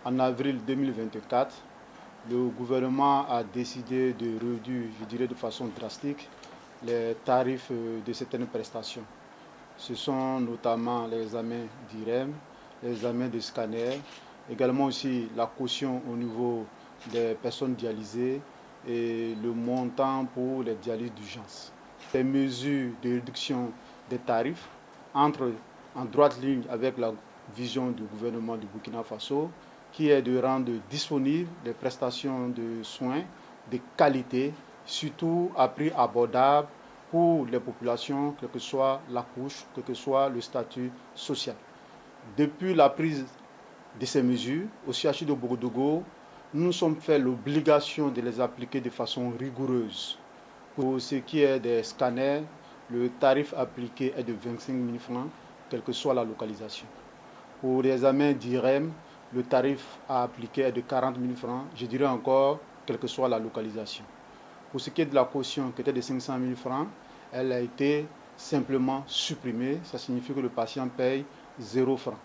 en avril 2024, le gouvernement a décidé de réduire, je dirais de façon drastique, les tarifs de certaines prestations. Ce sont notamment les examens d'IREM, les examens de scanner, également aussi la caution au niveau des personnes dialysées et le montant pour les dialyses d'urgence. Ces mesures de réduction des tarifs entrent en droite ligne avec la vision du gouvernement du Burkina Faso, qui est de rendre disponibles des prestations de soins de qualité, surtout à prix abordable pour les populations, quelle que soit la couche, quel que soit le statut social. Depuis la prise de ces mesures, au CHU de Bogodougou, nous nous sommes fait l'obligation de les appliquer de façon rigoureuse. Pour ce qui est des scanners, le tarif appliqué est de 25 000 francs, quelle que soit la localisation. Pour les examens d'IREM, le tarif à appliquer est de 40 000 francs, je dirais encore, quelle que soit la localisation. Pour ce qui est de la caution, qui était de 500 000 francs, elle a été simplement supprimée. Ça signifie que le patient paye 0 francs.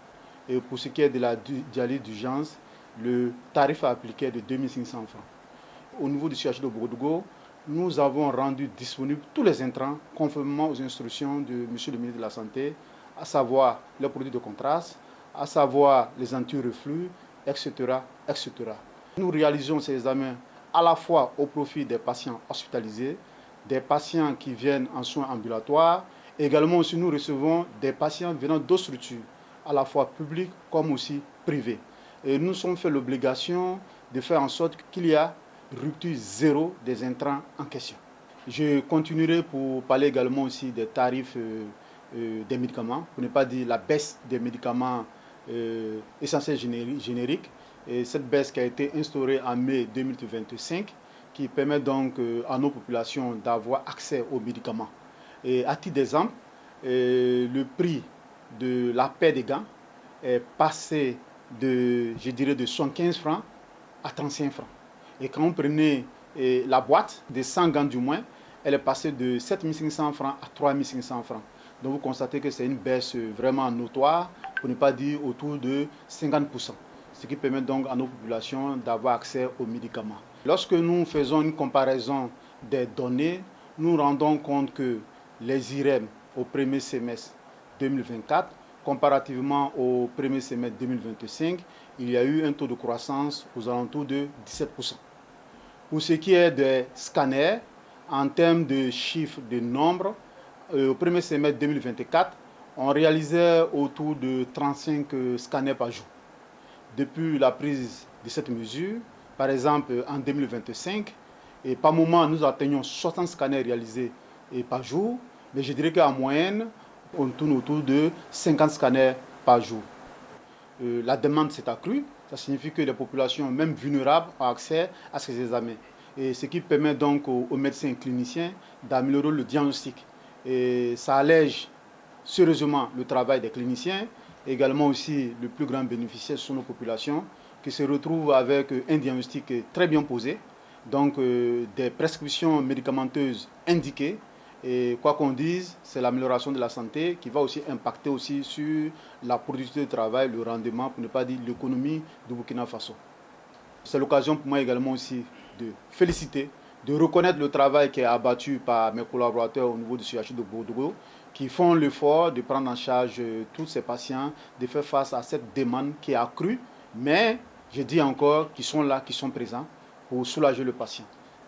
Et pour ce qui est de la dialyse d'urgence, le tarif à appliquer est de 2 500 francs. Au niveau du CHU de Bogodougou, nous avons rendu disponibles tous les intrants conformément aux instructions de M. le ministre de la Santé, à savoir les produits de contraste, à savoir les anti-reflux, etc., etc. Nous réalisons ces examens à la fois au profit des patients hospitalisés, des patients qui viennent en soins ambulatoires. Également aussi, nous recevons des patients venant d'autres structures, à la fois publiques comme aussi privées. Et nous sommes fait l'obligation de faire en sorte qu'il y a rupture zéro des intrants en question. Je continuerai pour parler également aussi des tarifs des médicaments, pour ne pas dire la baisse des médicaments essentiels génériques. Et cette baisse qui a été instaurée en mai 2025, qui permet donc à nos populations d'avoir accès aux médicaments. Et à titre d'exemple, le prix de la paire des gants est passé de, je dirais, de 75 francs à 35 francs. Et quand on prenait la boîte de 100 gants du moins, elle est passée de 7 500 francs à 3 500 francs. Donc vous constatez que c'est une baisse vraiment notoire, pour ne pas dire autour de 50%. Ce qui permet donc à nos populations d'avoir accès aux médicaments. Lorsque nous faisons une comparaison des données, nous rendons compte que les IREM au premier semestre 2024, comparativement au premier semestre 2025, il y a eu un taux de croissance aux alentours de 17%. Pour ce qui est des scanners, en termes de chiffres de nombre, au premier semestre 2024, on réalisait autour de 35 scanners par jour. Depuis la prise de cette mesure, par exemple en 2025, et par moment nous atteignons 60 scanners réalisés par jour, mais je dirais qu'en moyenne, on tourne autour de 50 scanners par jour. La demande s'est accrue, ça signifie que les populations, même vulnérables, ont accès à ces examens. Et ce qui permet donc aux médecins et cliniciens d'améliorer le diagnostic. Et ça allège sérieusement le travail des cliniciens, également aussi le plus grand bénéficiaire sont nos populations qui se retrouvent avec un diagnostic très bien posé, donc des prescriptions médicamenteuses indiquées. Et quoi qu'on dise, c'est l'amélioration de la santé qui va aussi impacter aussi sur la productivité du travail, le rendement, pour ne pas dire l'économie du Burkina Faso. C'est l'occasion pour moi également aussi de féliciter, de reconnaître le travail qui est abattu par mes collaborateurs au niveau du CHU de Bogodougou, qui font l'effort de prendre en charge tous ces patients, de faire face à cette demande qui est accrue, mais je dis encore qu'ils sont là, qu'ils sont présents pour soulager le patient.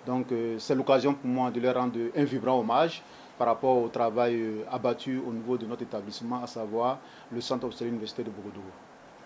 Donc c'est l'occasion pour moi de leur rendre un vibrant hommage par rapport au travail abattu au niveau de notre établissement, à savoir le Centre hospitalier universitaire de Bogodougou.